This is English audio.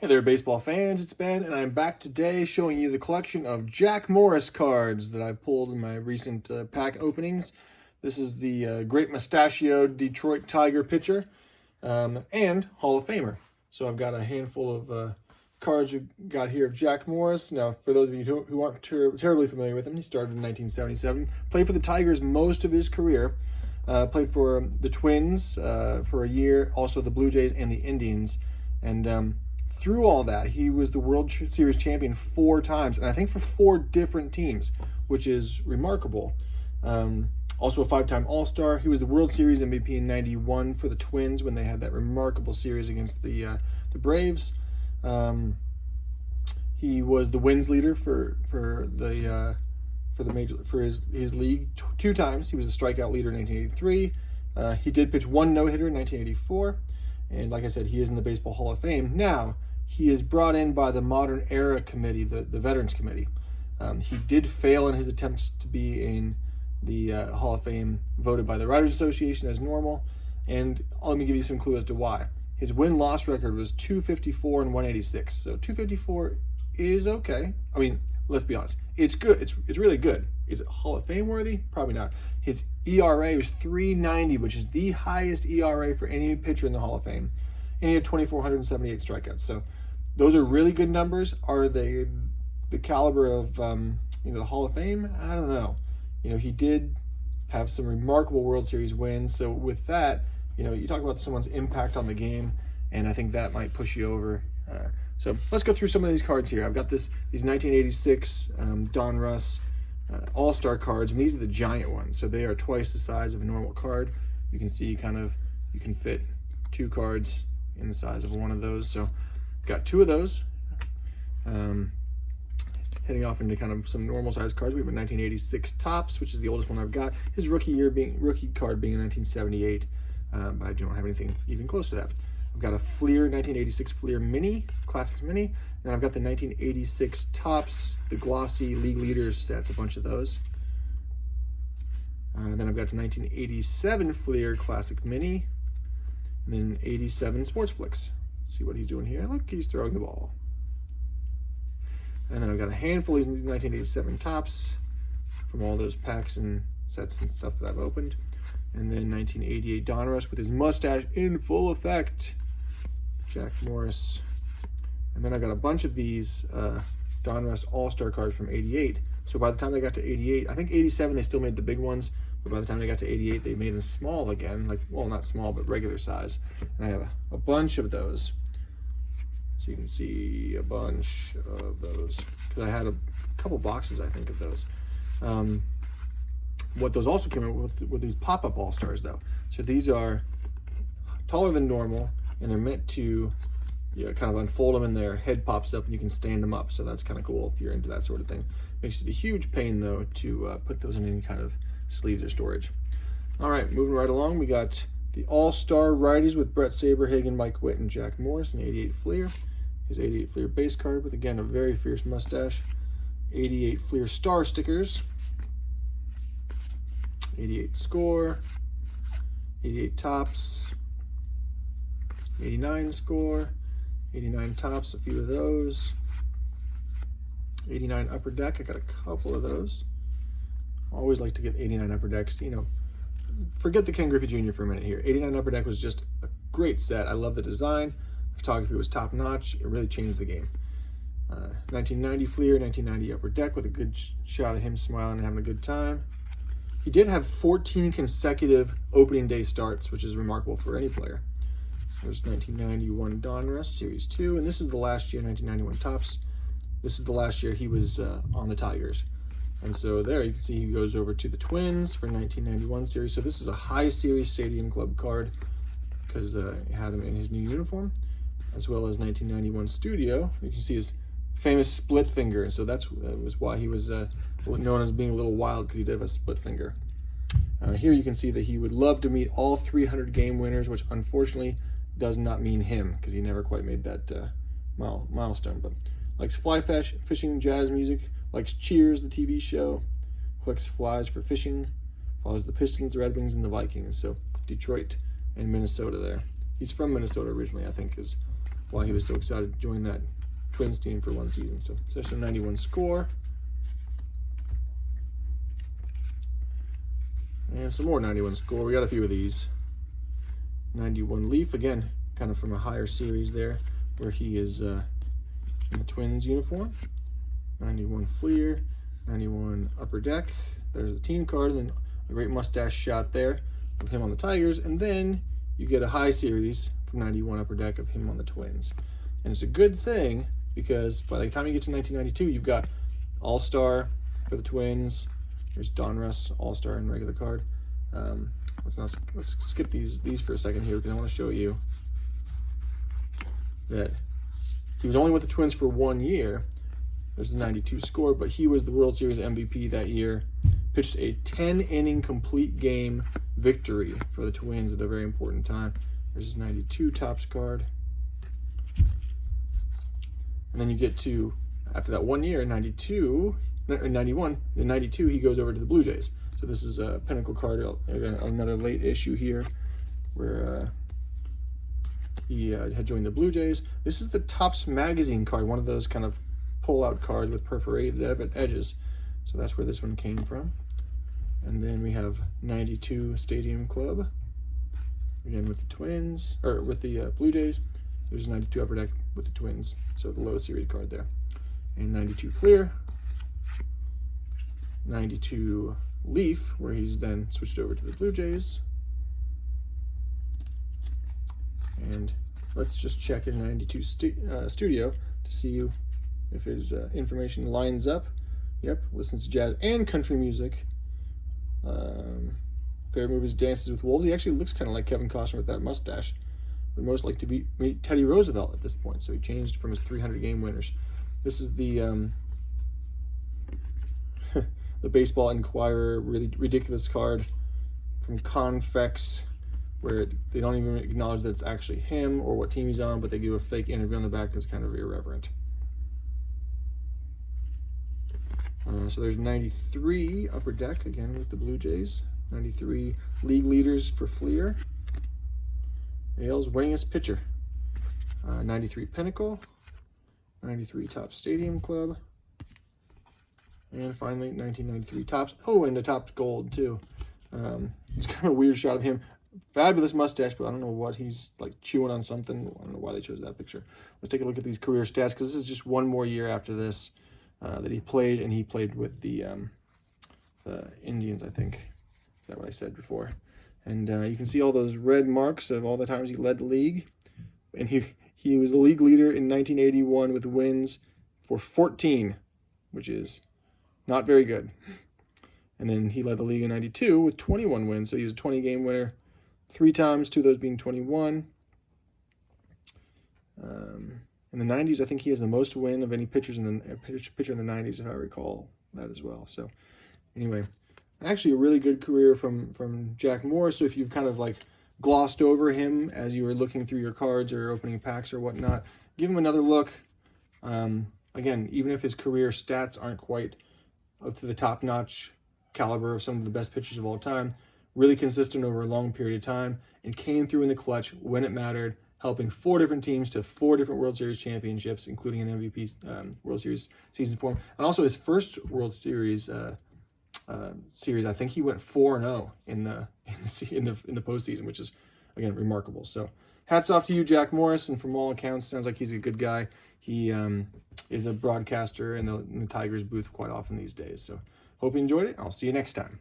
Hey there, baseball fans, it's Ben, and I'm back today showing you the collection of Jack Morris cards that I pulled in my recent pack openings. This is the great mustachioed Detroit Tiger pitcher and Hall of Famer. So I've got a handful of cards we got here of Jack Morris. Now, for those of you who aren't terribly familiar with him, he started in 1977, played for the Tigers most of his career, played for the Twins for a year, also the Blue Jays and the Indians, and through all that, he was the World Series champion 4 times, and I think for 4 different teams, which is remarkable. Also a 5-time All-Star. He was the World Series MVP in '91 for the Twins when they had that remarkable series against the Braves. He was the wins leader for his league 2 times. He was a strikeout leader in 1983. He did pitch 1 no-hitter in 1984. And like I said, he is in the Baseball Hall of Fame. Now, he is brought in by the Modern Era Committee, the Veterans Committee. He did fail in his attempts to be in the Hall of Fame, voted by the Writers Association as normal. And let me give you some clue as to why. His win-loss record was 254 and 186. So 254 is okay. I mean, let's be honest. It's good. It's really good. Is it Hall of Fame worthy? Probably not. His ERA was 3.90, which is the highest ERA for any pitcher in the Hall of Fame. And he had 2,478 strikeouts. So those are really good numbers. Are they the caliber of the Hall of Fame? I don't know. He did have some remarkable World Series wins. So with that, you talk about someone's impact on the game, and I think that might push you over. So let's go through some of these cards here. I've got these 1986 Don Russ All-Star cards, and these are the giant ones. So they are twice the size of a normal card. You can see you can fit 2 cards in the size of one of those. So got 2 of those. Heading off into kind of some normal size cards, we have a 1986 Topps, which is the oldest one I've got. His rookie card being in 1978, but I don't have anything even close to that. I've got a Fleer 1986 Fleer Mini, Classics Mini. Then I've got the 1986 Topps, the glossy League Leaders sets, a bunch of those. Then I've got the 1987 Fleer Classic Mini. And then 87 Sports Flicks. Let's see what he's doing here. Look, he's throwing the ball. And then I've got a handful of these 1987 Topps from all those packs and sets and stuff that I've opened. And then 1988 Don Russ with his mustache in full effect. Jack Morris. And then I've got a bunch of these Don Russ All-Star cards from '88. So by the time they got to '88, I think '87 they still made the big ones, but by the time they got to '88, they made them small again, not small, but regular size. And I have a bunch of those. So you can see a bunch of those, because I had a couple boxes, I think, of those. What those also came in with these pop-up All-Stars, though. So these are taller than normal, and they're meant to kind of unfold them, and their head pops up, and you can stand them up. So that's kind of cool if you're into that sort of thing. Makes it a huge pain, though, to put those in any kind of sleeves or storage. All right, moving right along, we got the All-Star Righties with Brett Saberhagen, Mike Witt, and Jack Morris, and 88 Fleer. His 88 Fleer base card with, again, a very fierce mustache. 88 Fleer star stickers. 88 score. 88 Topps. 89 score. 89 Topps, a few of those. 89 Upper Deck, I got a couple of those. Always like to get 89 Upper Decks. Forget the Ken Griffey Jr. for a minute here. 89 Upper Deck was just a great set. I love the design. Photography was top notch. It really changed the game. 1990 Fleer, 1990 Upper Deck with a good shot of him smiling and having a good time. He did have 14 consecutive opening day starts, which is remarkable for any player. There's 1991 Don Russ, Series 2, and this is the last year, 1991 Topps. This is the last year he was on the Tigers. And so there you can see he goes over to the Twins for 1991 series. So this is a high series Stadium Club card because he had him in his new uniform, as well as 1991 Studio. You can see his famous split finger, and so that was why he was known as being a little wild, because he did have a split finger. Here you can see that he would love to meet all 300 game winners, which unfortunately does not mean him, because he never quite made that milestone. But likes fly fishing, jazz music, likes Cheers, the TV show, collects flies for fishing, follows the Pistons, Red Wings, and the Vikings. So Detroit and Minnesota there. He's from Minnesota originally, I think, is why he was so excited to join that Twins team for one season. So it's just a 91 score. And some more 91 score. We got a few of these. 91 Leaf, again, kind of from a higher series there, where he is in the Twins uniform. 91 Fleer, 91 Upper Deck. There's a team card, and then a great mustache shot there of him on the Tigers. And then you get a high series from 91 Upper Deck of him on the Twins. And it's a good thing because by the time you get to 1992, you've got All-Star for the Twins. There's Donruss, All-Star, and regular card. Let's skip these for a second here because I want to show you that he was only with the Twins for 1 year. There's the 92 score, but he was the World Series MVP that year. Pitched a 10-inning complete game victory for the Twins at a very important time. There's his 92 Topps card. And then you get to, after that 1 year, 91, in 92, he goes over to the Blue Jays. So this is a Pinnacle card, another late issue here, where he had joined the Blue Jays. This is the Topps Magazine card, one of those kind of pull-out cards with perforated edges. So that's where this one came from. And then we have 92 Stadium Club, again with the Twins, or with the Blue Jays. There's 92 Upper Deck with the Twins, so the low series card there. And 92 Fleer, 92 Leaf, where he's then switched over to the Blue Jays. And let's just check in 92 Studio to see if his information lines up. Yep, listens to jazz and country music. Favorite movies, Dances with Wolves. He actually looks kind of like Kevin Costner with that mustache. Would most like to meet Teddy Roosevelt at this point, so he changed from his 300 game winners. This is the the Baseball Inquirer, really ridiculous card from Confex, where they don't even acknowledge that it's actually him or what team he's on, but they give a fake interview on the back that's kind of irreverent. So there's 93 Upper Deck, again with the Blue Jays. 93 league leaders for Fleer. Ailes, winningest pitcher. 93 Pinnacle. 93 Topps Stadium Club. And finally, 1993 Topps. Oh, and the Topps Gold, too. It's kind of a weird shot of him. Fabulous mustache, but I don't know what he's like chewing on something. I don't know why they chose that picture. Let's take a look at these career stats, because this is just one more year after this that he played, and he played with the Indians, I think. Is that what I said before? And you can see all those red marks of all the times he led the league. And he was the league leader in 1981 with wins for 14, which is not very good. And then he led the league in 92 with 21 wins. So he was a 20-game winner 3 times, 2 of those being 21. In the 90s, I think he has the most win of any pitcher in the 90s, if I recall that as well. So anyway, actually a really good career from Jack Morris. So if you've kind of like glossed over him as you were looking through your cards or opening packs or whatnot, give him another look. Again, even if his career stats aren't quite up to the top-notch caliber of some of the best pitchers of all time, really consistent over a long period of time, and came through in the clutch when it mattered, helping 4 different teams to 4 different World Series championships, including an MVP World Series season for him. And also his first World Series series, I think he went 4-0 in the postseason, which is again remarkable. So hats off to you, Jack Morris, and from all accounts, sounds like he's a good guy. He is a broadcaster in the Tigers booth quite often these days. So hope you enjoyed it. I'll see you next time.